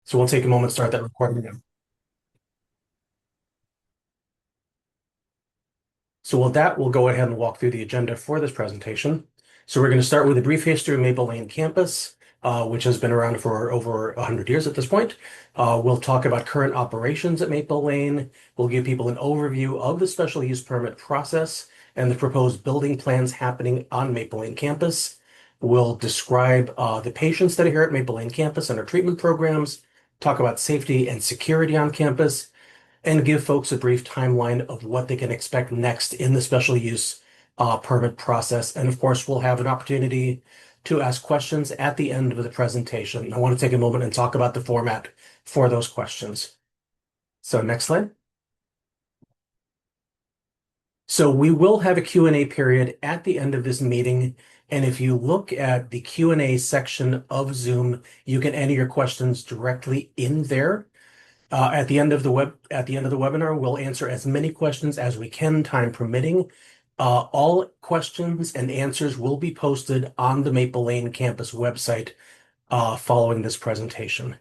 So we'll take a moment to start that recording again. So with that, we'll go ahead and walk through the agenda for this presentation. So we're going to start with a brief history of Maple Lane campus, which has been around for over 100 years at this point. We'll talk about current operations at Maple Lane. We'll give people an overview of the special use permit process and the proposed building plans happening on Maple Lane campus. We'll describe the patients that are here at Maple Lane campus and our treatment programs, talk about safety and security on campus, and give folks a brief timeline of what they can expect next in the special use permit process. And of course, we'll have an opportunity to ask questions at the end of the presentation. I want to take a moment and talk about the format for those questions. So next slide. So we will have a Q&A period at the end of this meeting. And if you look at the Q&A section of Zoom, you can enter your questions directly in there. At the end of the webinar, we'll answer as many questions as we can, time permitting. All questions and answers will be posted on the Maple Lane campus website following this presentation.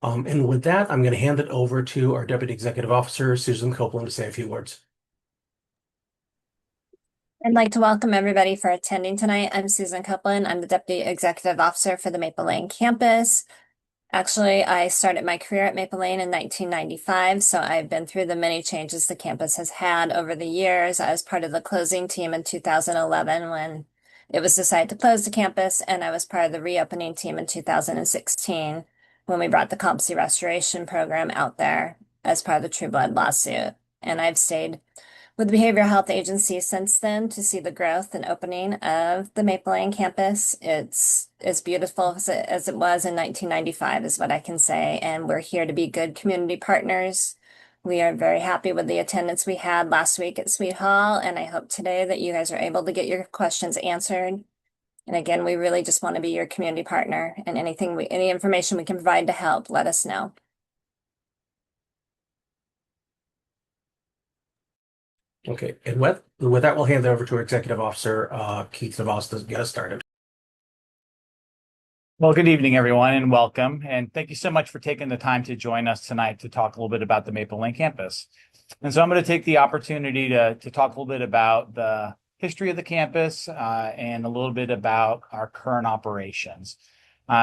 And with that, I'm going to hand it over to our Deputy Executive Officer, Susan Copeland, to say a few words. I'd like to welcome everybody for attending tonight. I'm Susan Copeland. I'm the Deputy Executive Officer for the Maple Lane campus. Actually, I started my career at Maple Lane in 1995, so I've been through the many changes the campus has had over the years. I was part of the closing team in 2011 when it was decided to close the campus, and I was part of the reopening team in 2016 when we brought the competency restoration program out there as part of the True Blood lawsuit. And I've stayed with the Behavioral Health Agency since then to see the growth and opening of the Maple Lane campus. It's as beautiful as it was in 1995 is what I can say. And we're here to be good community partners. We are very happy with the attendance we had last week at Sweet Hall. And I hope today that you guys are able to get your questions answered. And again, we really just want to be your community partner, and any information we can provide to help, let us know. Okay, and with that, we'll hand it over to our Executive Officer, Keith DeVos, to get us started. Well, good evening, everyone, and welcome. And thank you so much for taking the time to join us tonight to talk a little bit about the Maple Lane campus. And so I'm going to take the opportunity to talk a little bit about the history of the campus and a little bit about our current operations.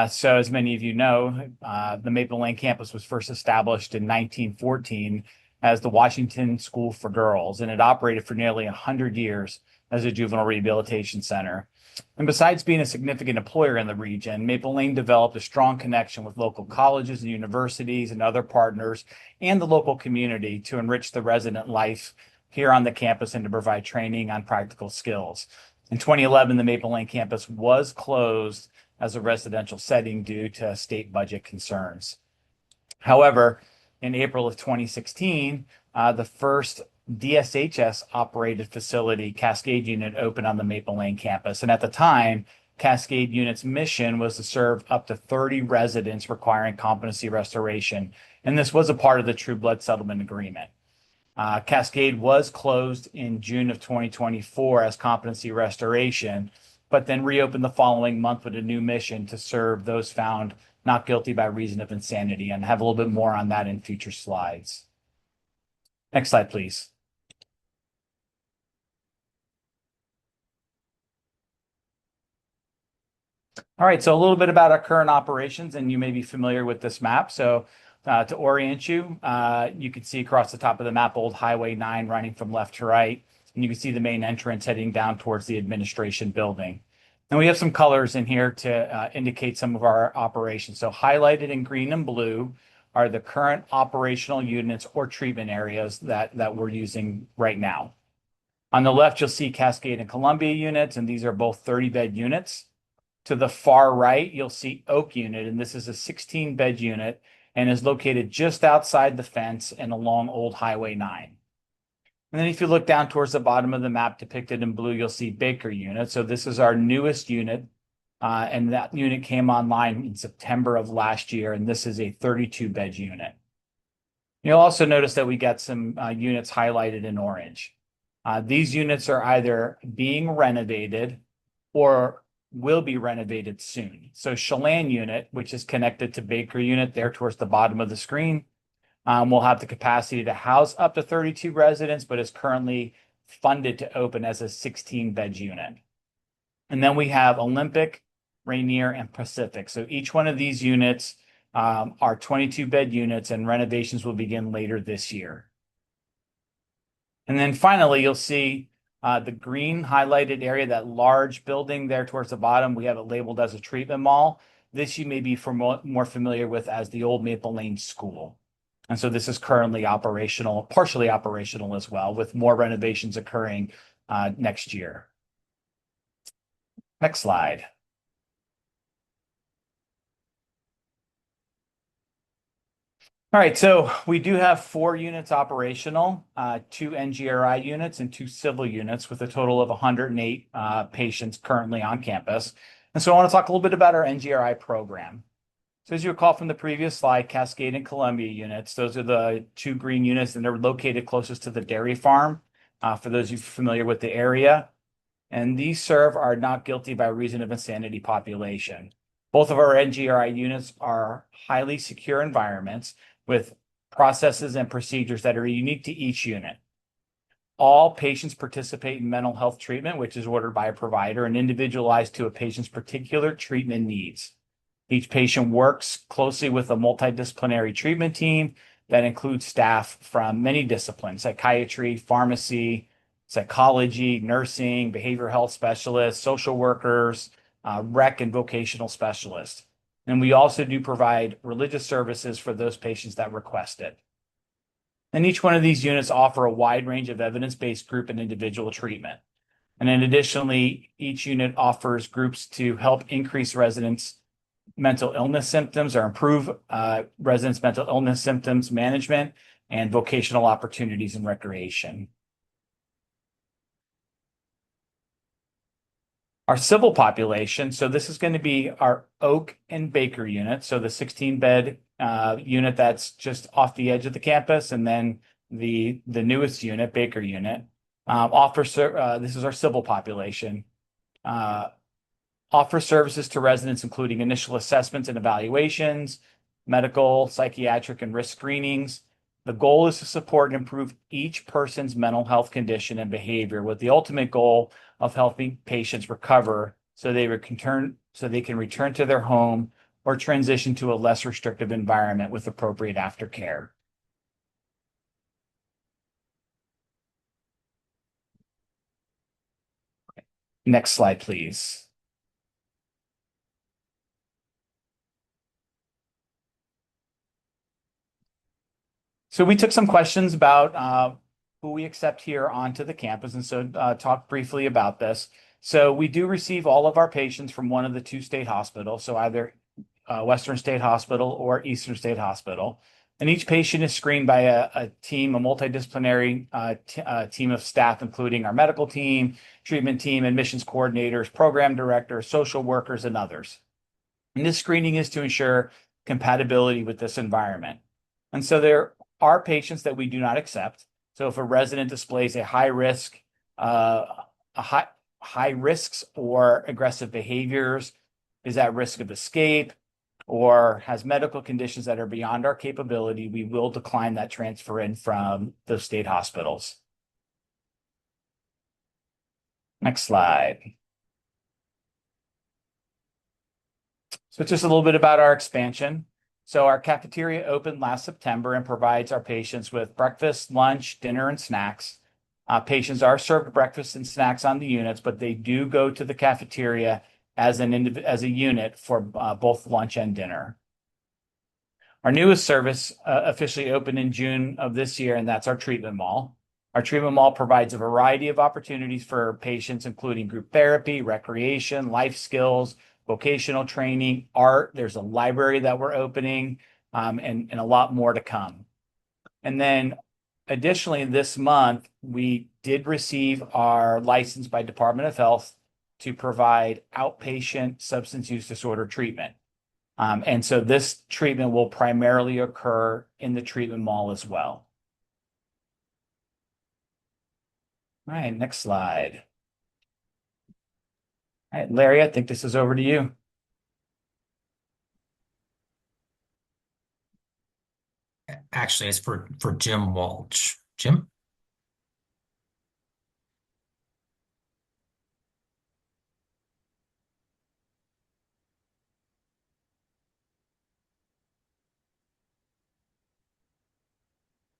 So as many of you know, the Maple Lane campus was first established in 1914 as the Washington School for Girls, and it operated for nearly 100 years as a juvenile rehabilitation center. And besides being a significant employer in the region, Maple Lane developed a strong connection with local colleges and universities and other partners and the local community to enrich the resident life here on the campus and to provide training on practical skills. In 2011, the Maple Lane campus was closed as a residential setting due to state budget concerns. However, in April of 2016, the first DSHS operated facility, Cascade Unit, opened on the Maple Lane campus. And at the time, Cascade Unit's mission was to serve up to 30 residents requiring competency restoration. And this was a part of the True Blood Settlement Agreement. Cascade was closed in June of 2024 as competency restoration, but then reopened the following month with a new mission to serve those found not guilty by reason of insanity, and have a little bit more on that in future slides. Next slide, please. All right, so a little bit about our current operations, and you may be familiar with this map. So to orient you, you can see across the top of the map, Old Highway 9 running from left to right, and you can see the main entrance heading down towards the administration building. And we have some colors in here to indicate some of our operations. So highlighted in green and blue are the current operational units or treatment areas that we're using right now. On the left, you'll see Cascade and Columbia units, and these are both 30-bed units. To the far right, you'll see Oak Unit, and this is a 16-bed unit and is located just outside the fence and along Old Highway 9. And then if you look down towards the bottom of the map depicted in blue, you'll see Baker Unit. So this is our newest unit, and that unit came online in September of last year, and this is a 32-bed unit. You'll also notice that we got some units highlighted in orange. These units are either being renovated or will be renovated soon. So Chelan unit, which is connected to Baker unit there towards the bottom of the screen, will have the capacity to house up to 32 residents, but is currently funded to open as a 16-bed unit. And then we have Olympic, Rainier, and Pacific. So each one of these units are 22-bed units, and renovations will begin later this year. And then finally, you'll see the green highlighted area, that large building there towards the bottom. We have it labeled as a treatment mall. This you may be more familiar with as the old Maple Lane School. And so this is currently operational, partially operational as well, with more renovations occurring next year. Next slide. All right, so we do have 4 units operational, 2 NGRI units and 2 civil units with a total of 108 patients currently on campus. And so I want to talk a little bit about our NGRI program. So as you recall from the previous slide, Cascade and Columbia units, those are the 2 green units, and they're located closest to the dairy farm, for those of you familiar with the area. And these serve our not guilty by reason of insanity population. Both of our NGRI units are highly secure environments with processes and procedures that are unique to each unit. All patients participate in mental health treatment, which is ordered by a provider and individualized to a patient's particular treatment needs. Each patient works closely with a multidisciplinary treatment team that includes staff from many disciplines: psychiatry, pharmacy, psychology, nursing, behavioral health specialists, social workers, rec and vocational specialists. And we also do provide religious services for those patients that request it. And each one of these units offer a wide range of evidence-based group and individual treatment. And then additionally, each unit offers groups to help increase residents' mental illness symptoms or improve residents' mental illness symptoms management and vocational opportunities and recreation. Our civil population, so this is going to be our Oak and Baker unit, so the 16-bed unit that's just off the edge of the campus, and then the newest unit, Baker unit, this is our civil population, offer services to residents including initial assessments and evaluations, medical, psychiatric, and risk screenings. The goal is to support and improve each person's mental health condition and behavior, with the ultimate goal of helping patients recover so they can return to their home or transition to a less restrictive environment with appropriate aftercare. Next slide, please. So we took some questions about who we accept here onto the campus, and so talk briefly about this. So we do receive all of our patients from one of the 2 state hospitals, so either Western State Hospital or Eastern State Hospital. And each patient is screened by a team, a multidisciplinary team of staff, including our medical team, treatment team, admissions coordinators, program directors, social workers, and others. And this screening is to ensure compatibility with this environment. And so there are patients that we do not accept. So if a resident displays a high risks or aggressive behaviors, is at risk of escape, or has medical conditions that are beyond our capability, we will decline that transfer in from those state hospitals. Next slide. So just a little bit about our expansion. So our cafeteria opened last September and provides our patients with breakfast, lunch, dinner, and snacks. Patients are served breakfast and snacks on the units, but they do go to the cafeteria as a unit for both lunch and dinner. Our newest service officially opened in June of this year, and that's our treatment mall. Our treatment mall provides a variety of opportunities for patients, including group therapy, recreation, life skills, vocational training, art. There's a library that we're opening, and a lot more to come. And then additionally, this month, we did receive our license by Department of Health to provide outpatient substance use disorder treatment. And so this treatment will primarily occur in the treatment mall as well. All right, next slide. All right, Larry, I think this is over to you. Actually, it's for Jim Walsh. Jim?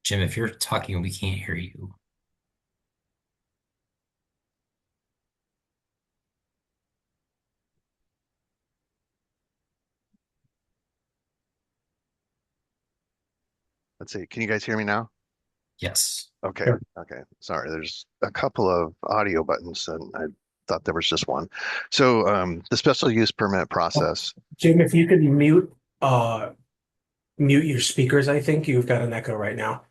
Jim, if you're talking, we can't hear you. Let's see. Can you guys hear me now? Yes. Okay. Sure. Okay. Sorry. There's a couple of audio buttons and I thought there was just one. So the special use permit process. Jim, if you could mute your speakers, I think you've got an echo right now.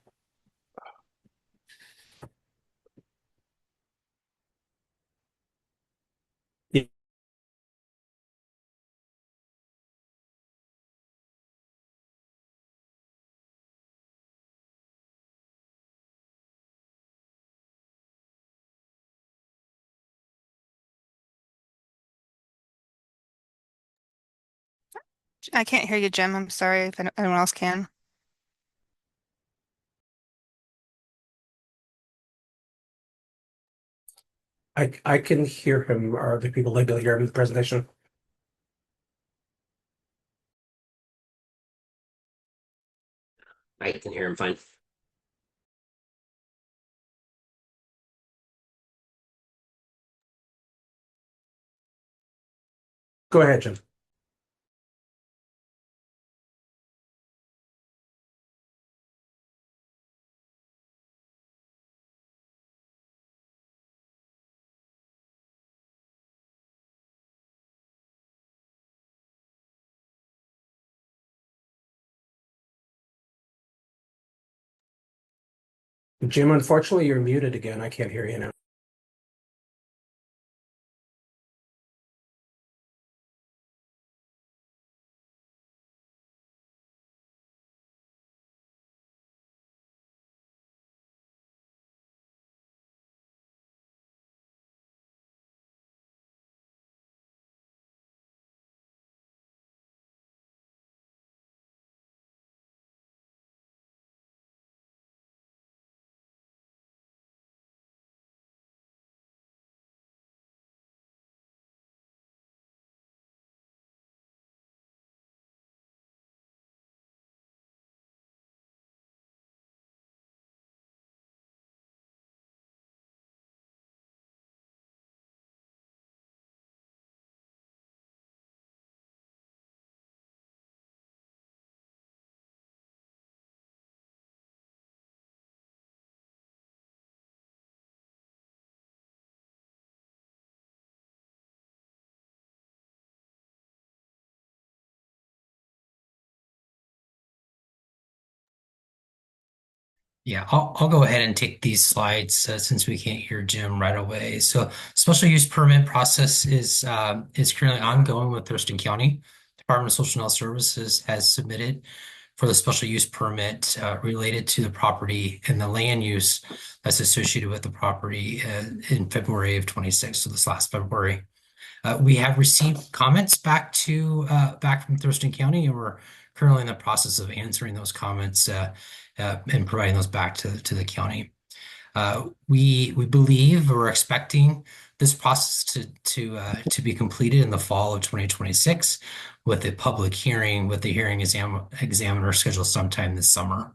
I can't hear you, Jim. I'm sorry if anyone else can. I can hear him, or the people able to hear him in the presentation. I can hear him fine. Go ahead, Jim. Jim, unfortunately, you're muted again. I can't hear you now. Yeah, I'll go ahead and take these slides since we can't hear Jim right away. So, special use permit process is currently ongoing with Thurston County. Department of Social and Health Services has submitted for the special use permit related to the property and the land use that's associated with the property in February of 26, so this last February. We have received comments back from Thurston County, and we're currently in the process of answering those comments and providing those back to the county. We believe we're expecting this process to be completed in the fall of 2026 with a public hearing with the hearing examiner scheduled sometime this summer.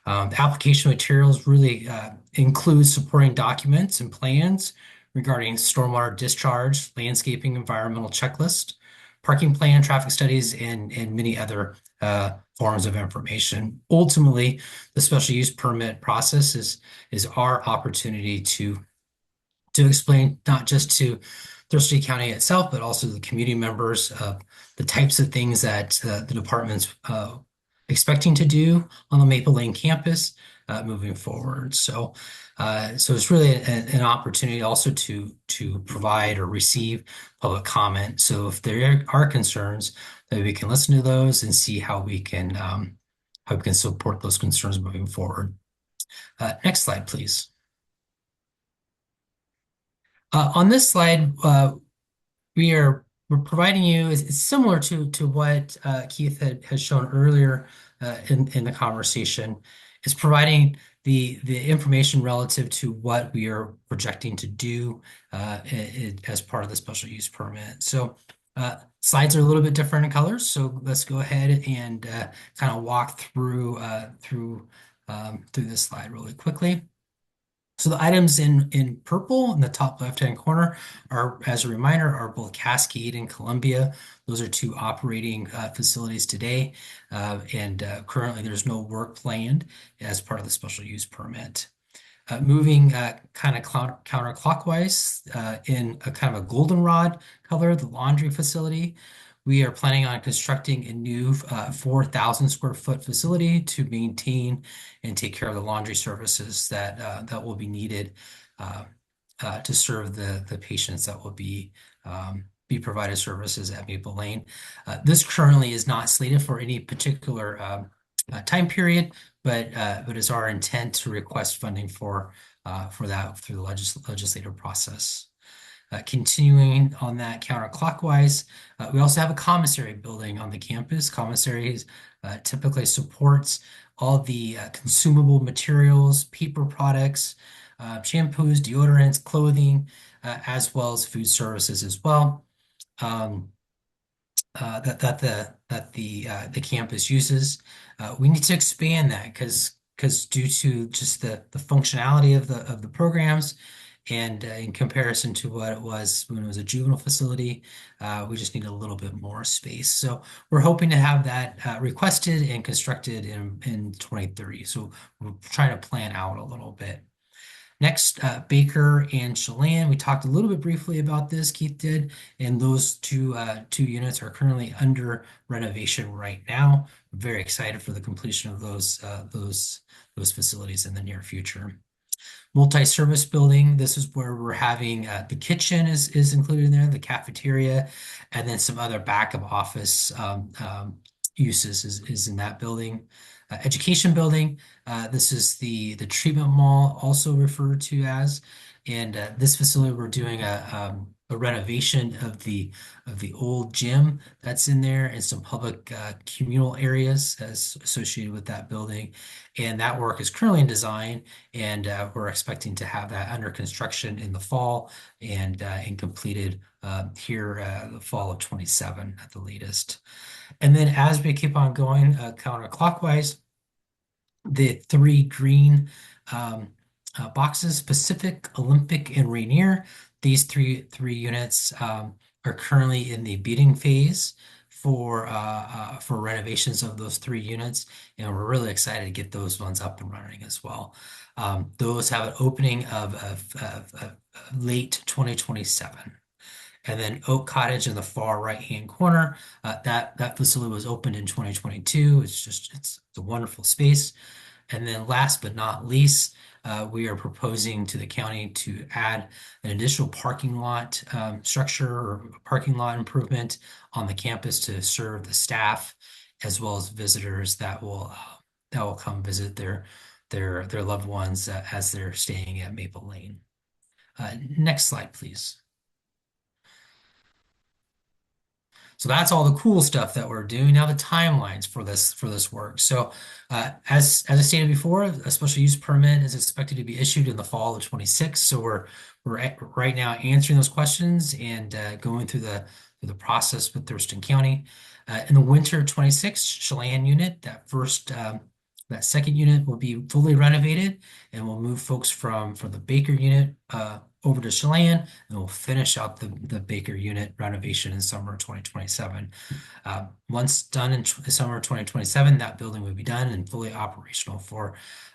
The application materials really include supporting documents and plans regarding stormwater discharge, landscaping, environmental checklist, parking plan, traffic studies, and many other forms of information. Ultimately, the special use permit process is our opportunity to explain not just to Thurston County itself, but also the community members of the types of things that the department's expecting to do on the Maple Lane campus moving forward. So it's really an opportunity also to provide or receive public comment. So if there are concerns, that we can listen to those and see how we can support those concerns moving forward. Next slide, please. On this slide, we're providing you is similar to what Keith has shown earlier in the conversation. Is providing the information relative to what we are projecting to do as part of the special use permit. So slides are a little bit different in colors. So let's go ahead and kind of walk through this slide really quickly. So the items in purple in the top left-hand corner are, as a reminder, are both Cascade and Columbia. Those are two operating facilities today, and currently there's no work planned as part of the special use permit. Moving kind of counterclockwise in a kind of a goldenrod color, the laundry facility. We are planning on constructing a new 4,000 square foot facility to maintain and take care of the laundry services that will be needed to serve the patients that will be provided services at Maple Lane. This currently is not slated for any particular time period, but it's our intent to request funding for that through the legislative process. Continuing on that counterclockwise, we also have a commissary building on the campus. Commissaries typically supports all the consumable materials, paper products, shampoos, deodorants, clothing, as well as food services as well. That the campus uses. We need to expand that because due to just the functionality of the programs and in comparison to what it was when it was a juvenile facility, we just need a little bit more space. So we're hoping to have that requested and constructed in 2030. So we're trying to plan out a little bit. Next, Baker and Chelan. We talked a little bit briefly about this, Keith did, and those two units are currently under renovation right now. I'm very excited for the completion of those facilities in the near future. Multi-service building. This is where we're having the kitchen is included in there, the cafeteria, and then some other backup office uses is in that building. Education building. This is the treatment mall, also referred to as, and this facility we're doing a renovation of the old gym that's in there and some public communal areas as associated with that building, and that work is currently in design, and we're expecting to have that under construction in the fall and completed here the fall of 27 at the latest. And then as we keep on going counterclockwise, the three green boxes, Pacific, Olympic, and Rainier, these three units are currently in the bidding phase for renovations of those three units, and we're really excited to get those ones up and running as well. Those have an opening of late 2027. And then Oak Cottage in the far right-hand corner, that facility was opened in 2022. It's a wonderful space. And then last but not least, we are proposing to the county to add an additional parking lot structure or parking lot improvement on the campus to serve the staff as well as visitors that will come visit their loved ones as they're staying at Maple Lane. Next slide, please. So that's all the cool stuff that we're doing. Now the timelines for this work. So as I stated before, a special use permit is expected to be issued in the fall of 26. So we're right now answering those questions and going through the process with Thurston County. In the winter 26 Chelan unit, that second unit will be fully renovated, and we'll move folks from the Baker unit over to Chelan, and we'll finish out the Baker unit renovation in summer 2027. Once done in summer 2027, that building will be done and fully operational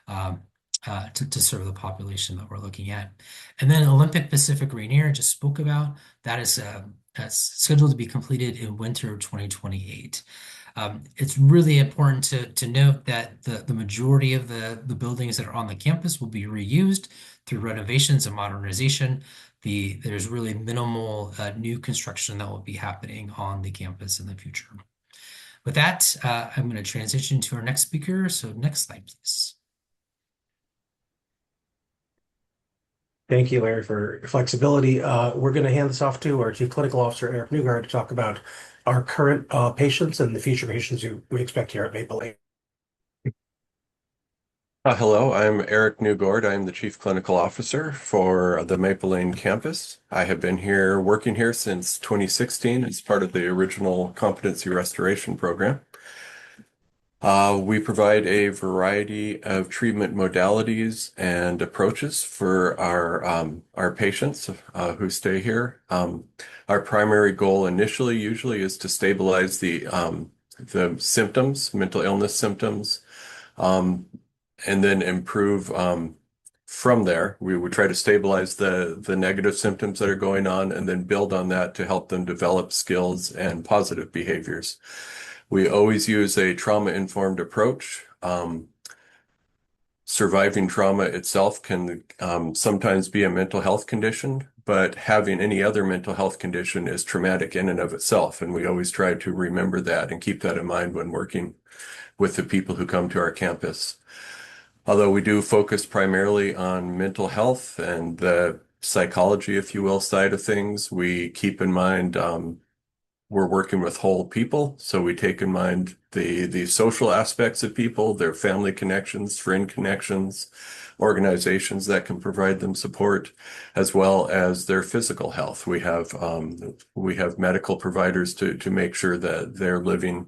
to serve the population that we're looking at. And then Olympic Pacific Rainier, I just spoke about, that's scheduled to be completed in winter 2028. It's really important to note that the majority of the buildings that are on the campus will be reused through renovations and modernization. There's really minimal new construction that will be happening on the campus in the future. With that, I'm going to transition to our next speaker. So next slide, please. Thank you, Larry, for your flexibility. We're going to hand this off to our Chief Clinical Officer, Eric Newgard, to talk about our current patients and the future patients who we expect here at Maple Lane. Hello, I'm Eric Newgord. I'm the Chief Clinical Officer for the Maple Lane campus. I have been working here since 2016 as part of the original competency restoration program. We provide a variety of treatment modalities and approaches for our patients who stay here. Our primary goal initially usually is to stabilize the symptoms, mental illness symptoms, and then improve from there. We would try to stabilize the negative symptoms that are going on and then build on that to help them develop skills and positive behaviors. We always use a trauma-informed approach. Surviving trauma itself can sometimes be a mental health condition, but having any other mental health condition is traumatic in and of itself. And we always try to remember that and keep that in mind when working with the people who come to our campus. Although we do focus primarily on mental health and the psychology, if you will, side of things, we keep in mind we're working with whole people. So we take in mind the social aspects of people, their family connections, friend connections, organizations that can provide them support, as well as their physical health. We have medical providers to make sure that they're living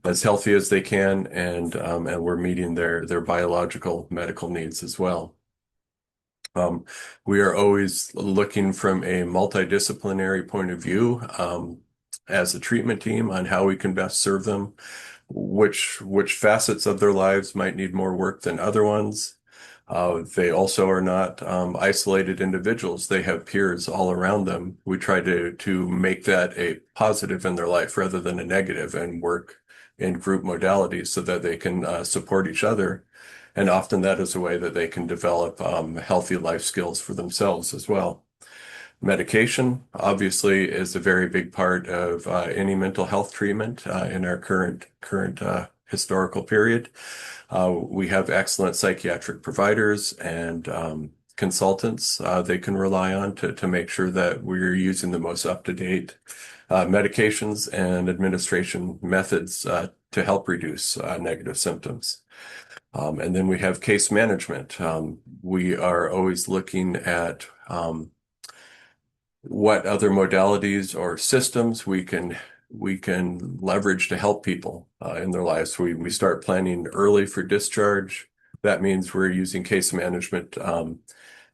as healthy as they can, and we're meeting their biological medical needs as well. We are always looking from a multidisciplinary point of view as a treatment team on how we can best serve them, which facets of their lives might need more work than other ones. They also are not isolated individuals. They have peers all around them. We try to make that a positive in their life rather than a negative, and work in group modalities so that they can support each other. And often that is a way that they can develop healthy life skills for themselves as well. Medication, obviously, is a very big part of any mental health treatment in our current historical period. We have excellent psychiatric providers and consultants they can rely on to make sure that we're using the most up-to-date medications and administration methods to help reduce negative symptoms. And then we have case management. We are always looking at what other modalities or systems we can leverage to help people in their lives. We start planning early for discharge. That means we're using case management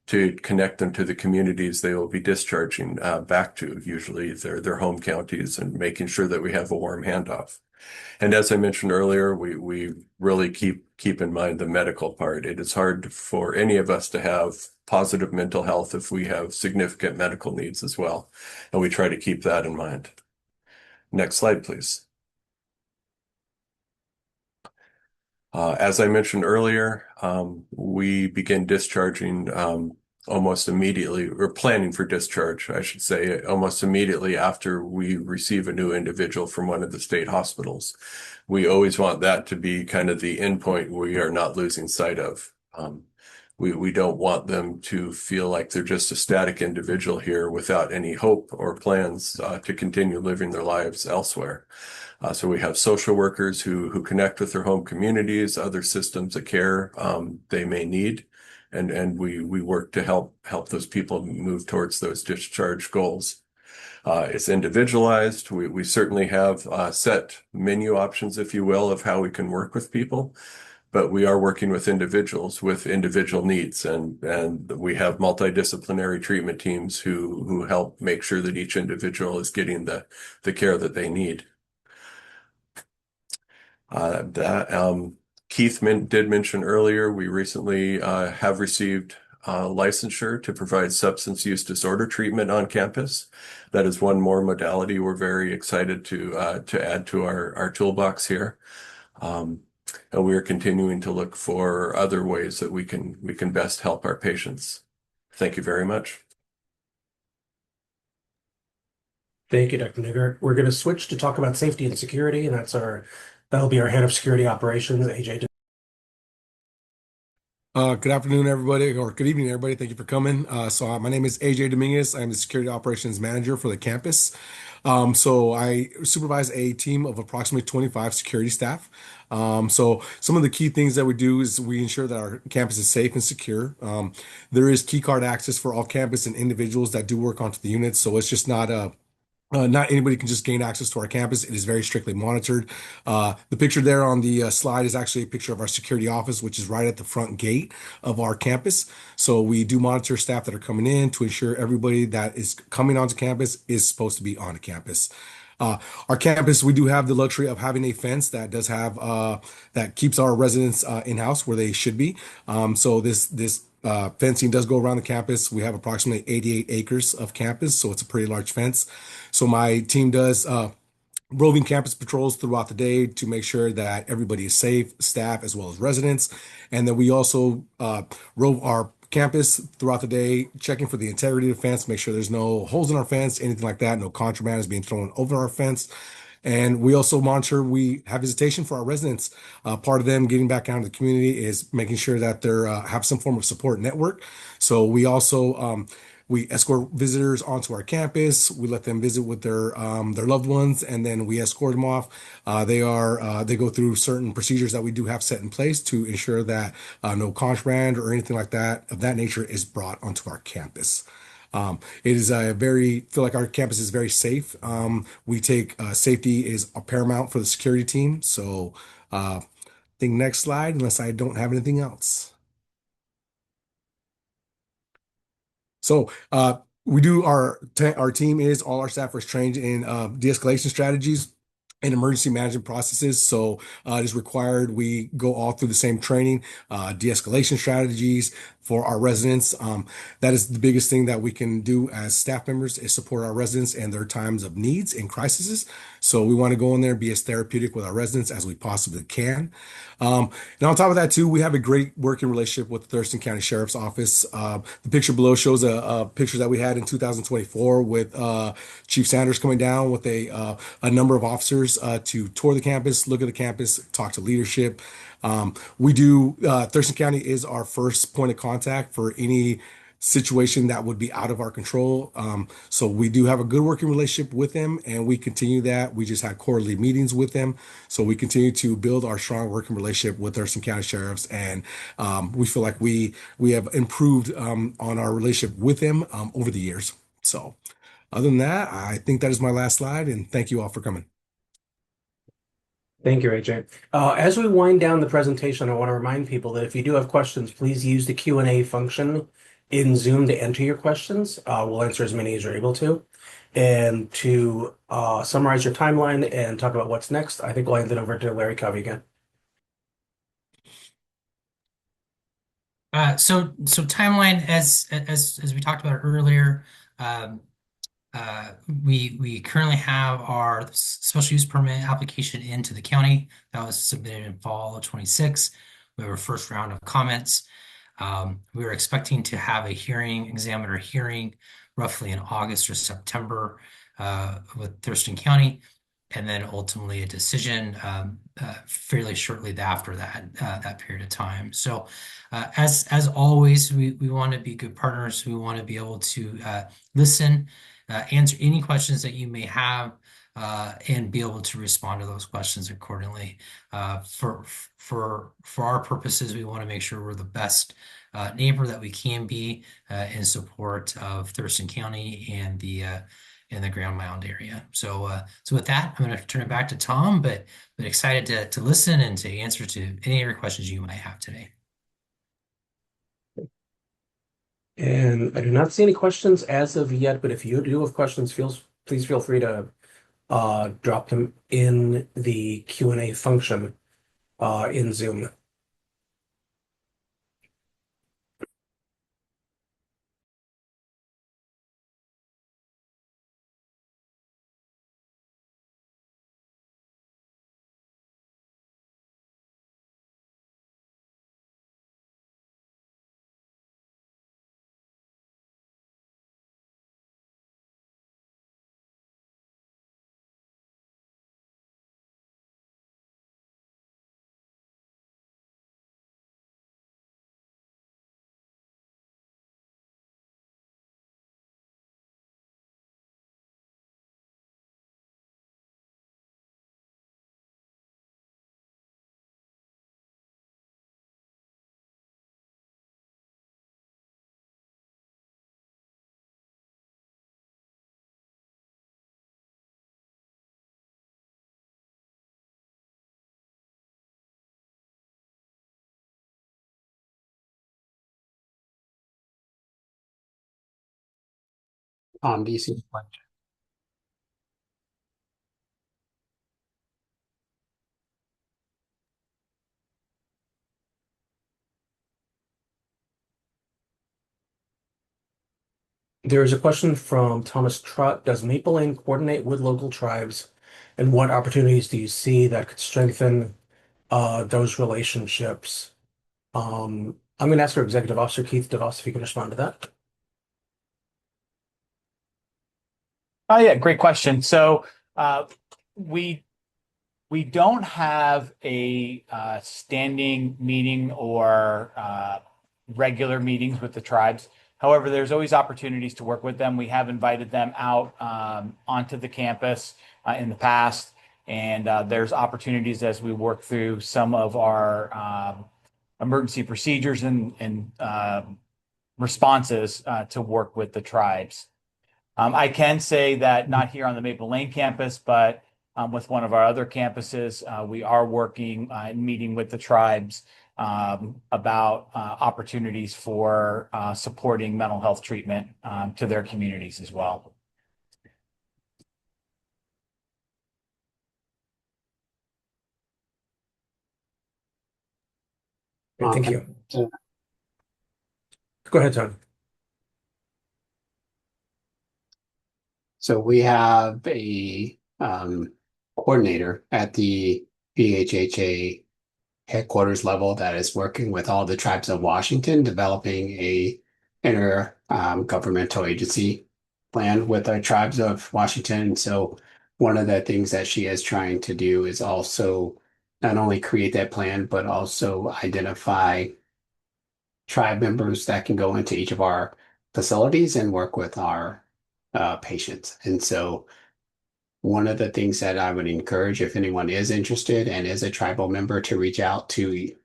to connect them to the communities they will be discharging back to, usually their home counties, and making sure that we have a warm handoff. And as I mentioned earlier, we really keep in mind the medical part. It is hard for any of us to have positive mental health if we have significant medical needs as well. And we try to keep that in mind. Next slide, please. As I mentioned earlier, we begin discharging almost immediately, or planning for discharge, I should say, almost immediately after we receive a new individual from one of the state hospitals. We always want that to be kind of the endpoint we are not losing sight of. We don't want them to feel like they're just a static individual here without any hope or plans to continue living their lives elsewhere. So we have social workers who connect with their home communities, other systems of care they may need, and we work to help those people move towards those discharge goals. It's individualized. We certainly have set menu options, if you will, of how we can work with people, but we are working with individuals with individual needs, and we have multidisciplinary treatment teams who help make sure that each individual is getting the care that they need. Keith did mention earlier, we recently have received licensure to provide substance use disorder treatment on campus. That is one more modality we're very excited to add to our toolbox here. And we are continuing to look for other ways that we can best help our patients. Thank you very much. Thank you, Dr. Newgard. We're going to switch to talk about safety and security, and that'll be our head of security operations, AJ. Good afternoon, everybody, or good evening, everybody. Thank you for coming. My name is AJ Dominguez. I'm the Security Operations Manager for the campus. I supervise a team of approximately 25 security staff. Some of the key things that we do is we ensure that our campus is safe and secure. There is key card access for all campus and individuals that do work onto the units, so it's just not anybody can just gain access to our campus. It is very strictly monitored. The picture there on the slide is actually a picture of our security office, which is right at the front gate of our campus. So we do monitor staff that are coming in to ensure everybody that is coming onto campus is supposed to be on campus. Our campus, we do have the luxury of having a fence that does have that keeps our residents in-house where they should be. This fencing does go around the campus. We have approximately 88 acres of campus, so it's a pretty large fence. So my team does roving campus patrols throughout the day to make sure that everybody is safe, staff as well as residents. And then we also rove our campus throughout the day, checking for the integrity of the fence, make sure there's no holes in our fence, anything like that, no contraband is being thrown over our fence. And we also monitor, we have visitation for our residents. Part of them getting back out into the community is making sure that they're have some form of support network. So we also we escort visitors onto our campus. We let them visit with their loved ones, and then we escort them off. They go through certain procedures that we do have set in place to ensure that no contraband or anything like that of that nature is brought onto our campus. It is a feel like our campus is very safe. We take safety is a paramount for the security team. I think next slide, unless I don't have anything else. So we do our team is all our staff is trained in de-escalation strategies and emergency management processes. So it is required we go all through the same training, de-escalation strategies for our residents. That is the biggest thing that we can do as staff members is support our residents in their times of needs and crises. So we want to go in there and be as therapeutic with our residents as we possibly can. And on top of that, too, we have a great working relationship with the Thurston County Sheriff's Office. The picture below shows a picture that we had in 2024 with Chief Sanders coming down with a number of officers to tour the campus, look at the campus, talk to leadership. Thurston County is our first point of contact for any situation that would be out of our control. So we do have a good working relationship with them, and we continue that. We just had quarterly meetings with them. So we continue to build our strong working relationship with Thurston County Sheriffs, and we feel like we have improved on our relationship with them over the years. So other than that, I think that is my last slide, and thank you all for coming. Thank you, AJ. As we wind down the presentation, I want to remind people that if you do have questions, please use the Q&A function in Zoom to enter your questions. We'll answer as many as you're able to. And to summarize your timeline and talk about what's next, I think we'll hand it over to Larry Covey again. So timeline as we talked about earlier, we currently have our special use permit application into the county that was submitted in fall of 26. We have our first round of comments. We were expecting to have a examiner hearing roughly in August or September with Thurston County, and then ultimately a decision fairly shortly after that period of time. So as always, we want to be good partners. We want to be able to listen, answer any questions that you may have, and be able to respond to those questions accordingly. For our purposes, we want to make sure we're the best neighbor that we can be in support of Thurston County and the Grand Mound area. So with that, I'm going to turn it back to Tom, but excited to listen and to answer to any of your questions you might have today. And I do not see any questions as of yet, but if you do have questions, please feel free to drop them in the Q&A function in Zoom. Do you see? There is a question from Thomas Trott. Does Maple Lane coordinate with local tribes? And what opportunities do you see that could strengthen those relationships? I'm going to ask our Executive Officer, Keith DeVos, if you can respond to that. Oh yeah, great question. So we don't have a standing meeting or regular meetings with the tribes. However, there's always opportunities to work with them. We have invited them out onto the campus in the past, and there's opportunities as we work through some of our emergency procedures and responses to work with the tribes. I can say that not here on the Maple Lane campus, but with one of our other campuses, we are working and meeting with the tribes about opportunities for supporting mental health treatment to their communities as well. Thank you. So Go ahead, Tony. So we have a coordinator at the BHHA headquarters level that is working with all the tribes of Washington, developing a governmental agency plan with our tribes of Washington. So one of the things that she is trying to do is also not only create that plan, but also identify tribe members that can go into each of our facilities and work with our patients. And so one of the things that I would encourage if anyone is interested and is a tribal member to reach out to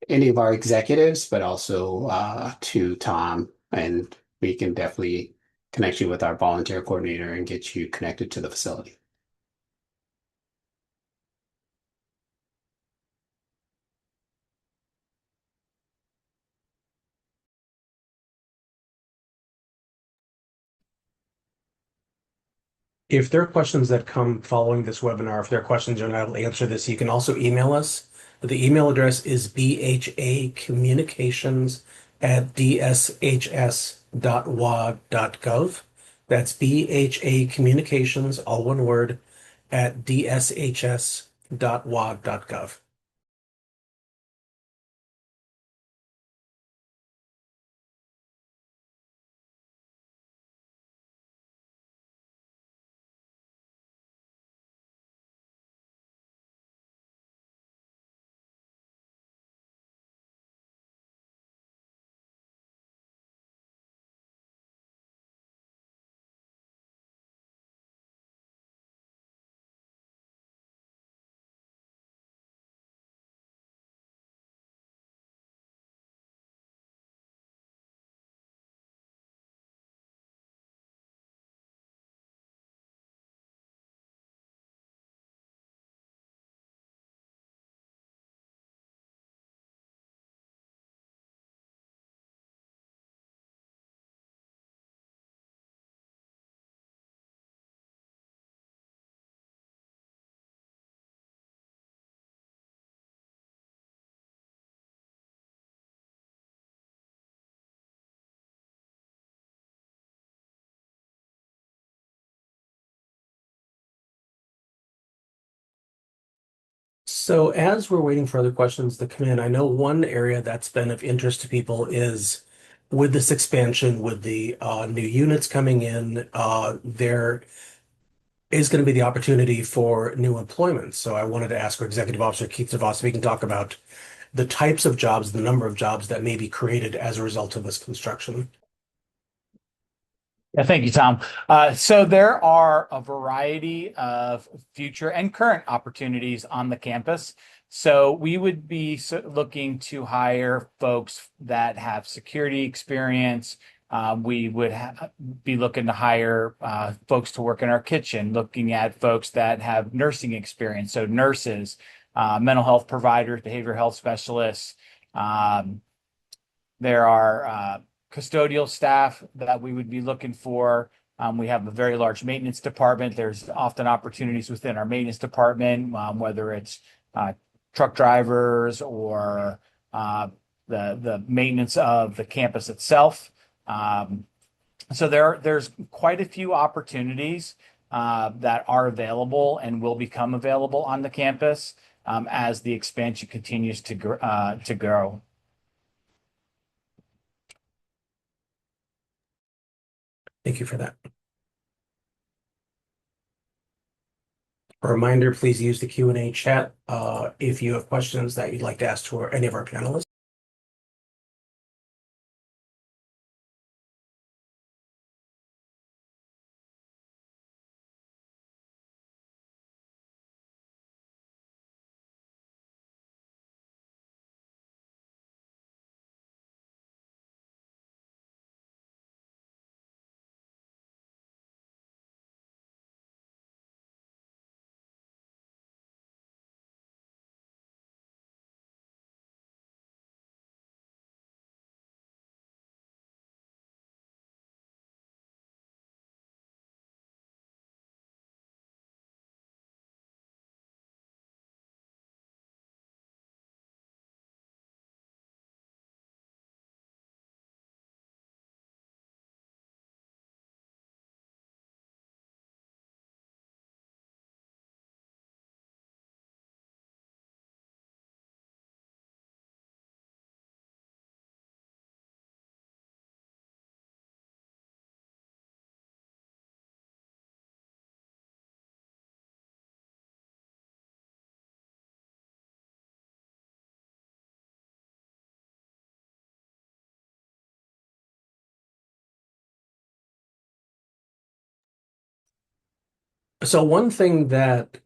any of our executives, but also to Tom, and we can definitely connect you with our volunteer coordinator and get you connected to the facility. If there are questions that come following this webinar, if there are questions you're not able to answer this, you can also email us. The email address is bhacommunications@dshs.wad.gov. That's BHA Communications, all one word, at dshs.wad.gov. So as we're waiting for other questions to come in, I know one area that's been of interest to people is with this expansion, with the new units coming in, there is going to be the opportunity for new employment. So I wanted to ask our Executive Officer, Keith DeVos, if we can talk about the types of jobs, the number of jobs that may be created as a result of this construction. Yeah, thank you, Tom. So there are a variety of future and current opportunities on the campus. So we would be looking to hire folks that have security experience. We would be looking to hire folks to work in our kitchen, looking at folks that have nursing experience. So nurses, mental health providers, behavioral health specialists. There are custodial staff that we would be looking for. We have a very large maintenance department. There's often opportunities within our maintenance department, whether it's truck drivers or the maintenance of the campus itself. So there's quite a few opportunities that are available and will become available on the campus as the expansion continues to grow. Thank you for that. A reminder, please use the Q&A chat if you have questions that you'd like to ask to any of our panelists. So one thing that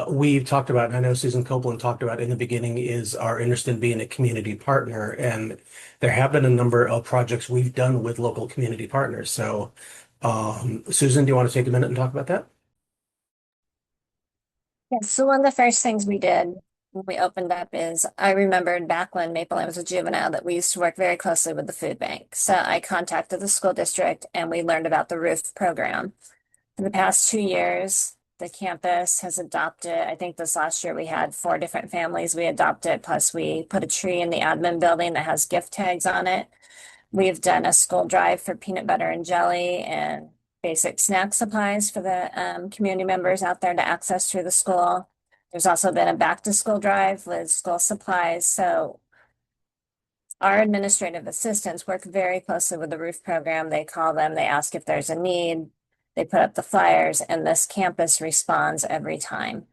we've talked about, and I know Susan Copeland talked about in the beginning, is our interest in being a community partner. And there have been a number of projects we've done with local community partners. So, Susan, do you want to take a minute and talk about that? Yes, so one of the first things we did when we opened up is I remembered back when Maple Lane was a juvenile that we used to work very closely with the food bank. So I contacted the school district and we learned about the roof program. In the past 2 years, the campus has adopted, I think this last year we had 4 different families we adopted, plus we put a tree in the admin building that has gift tags on it. We've done a school drive for peanut butter and jelly and basic snack supplies for the community members out there to access through the school. There's also been a back to school drive with school supplies. So our administrative assistants work very closely with the roof program. They call them, they ask if there's a need, they put up the flyers, and this campus responds every time.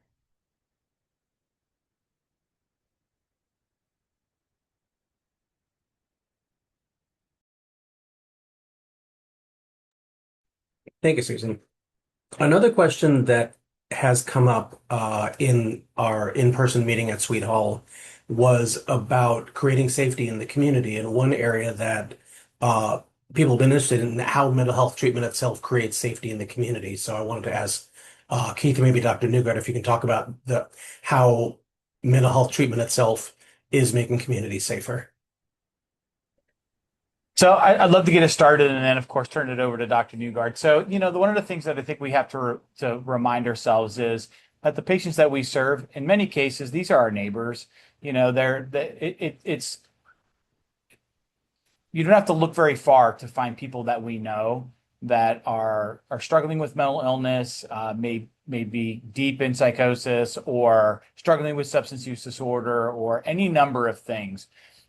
Thank you, Susan. Another question that has come up in our in-person meeting at Sweet Hall was about creating safety in the community. And one area that people have been interested in how mental health treatment itself creates safety in the community. So I wanted to ask Keith and maybe Dr. Newgard if you can talk about how mental health treatment itself is making communities safer. So I'd love to get us started and then, of course, turn it over to Dr. Newgard. So, one of the things that I think we have to remind ourselves is that the patients that we serve, in many cases, these are our neighbors. It's you don't have to look very far to find people that we know that are struggling with mental illness, may be deep in psychosis or struggling with substance use disorder or any number of things.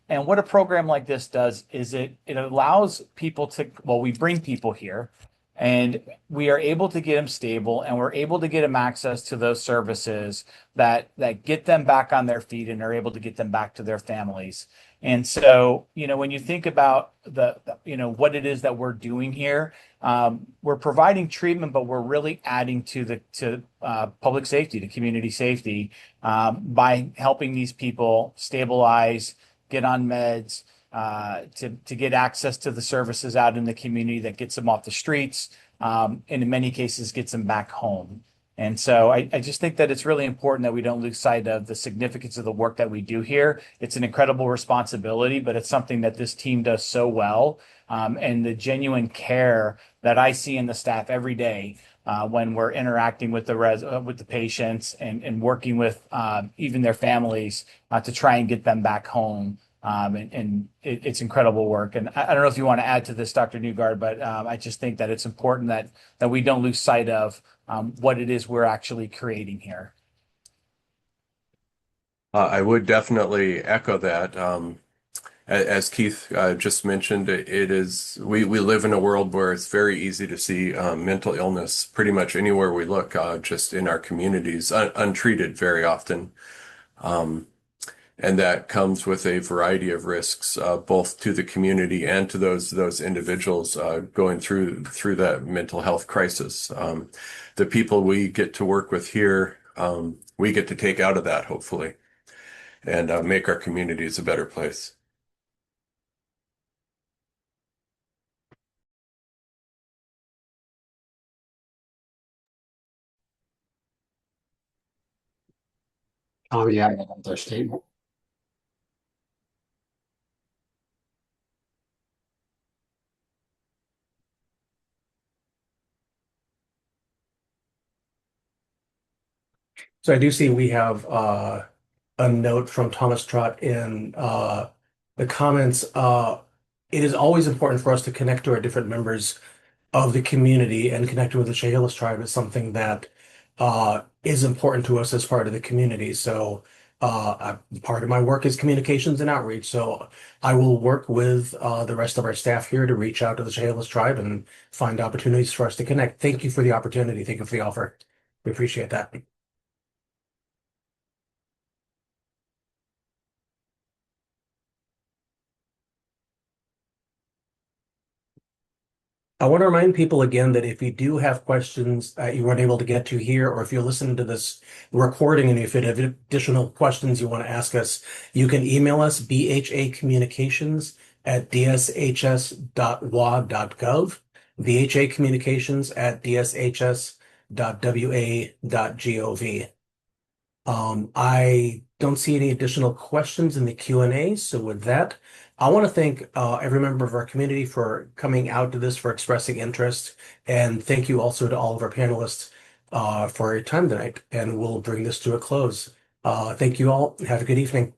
And what a program like this does is it allows people to, well, we bring people here and we are able to get them stable and we're able to get them access to those services that get them back on their feet and are able to get them back to their families. And so, when you think about what it is that we're doing here, we're providing treatment, but we're really adding to public safety, to community safety, by helping these people stabilize, get on meds, to get access to the services out in the community that gets them off the streets, and in many cases gets them back home. And so I just think that it's really important that we don't lose sight of the significance of the work that we do here. It's an incredible responsibility, but it's something that this team does so well. And the genuine care that I see in the staff every day when we're interacting with with the patients and working with even their families to try and get them back home. It's incredible work. And I don't know if you want to add to this, Dr. Newgard, but I just think that it's important that we don't lose sight of what it is we're actually creating here. I would definitely echo that. As Keith just mentioned, it is we live in a world where it's very easy to see mental illness pretty much anywhere we look, just in our communities, untreated very often. And that comes with a variety of risks, both to the community and to those individuals going through that mental health crisis. The people we get to work with here, we get to take out of that, hopefully, and make our communities a better place. Yeah, another statement. So I do see we have a note from Thomas Trott in the comments. It is always important for us to connect to our different members of the community, and connecting with the Chehalis tribe is something that is important to us as part of the community. So part of my work is communications and outreach. So I will work with the rest of our staff here to reach out to the Chehalis tribe and find opportunities for us to connect. Thank you for the opportunity. Thank you for the offer. We appreciate that. I want to remind people again that if you do have questions you weren't able to get to here, or if you're listening to this recording and if you have additional questions you want to ask us, you can email us bhacommunications@dshs.wa.gov, bhacommunications@dshs.wa.gov. I don't see any additional questions in the Q&A. So with that, I want to thank every member of our community for coming out to this, for expressing interest. And thank you also to all of our panelists for your time tonight. And we'll bring this to a close. Thank you all. Have a good evening.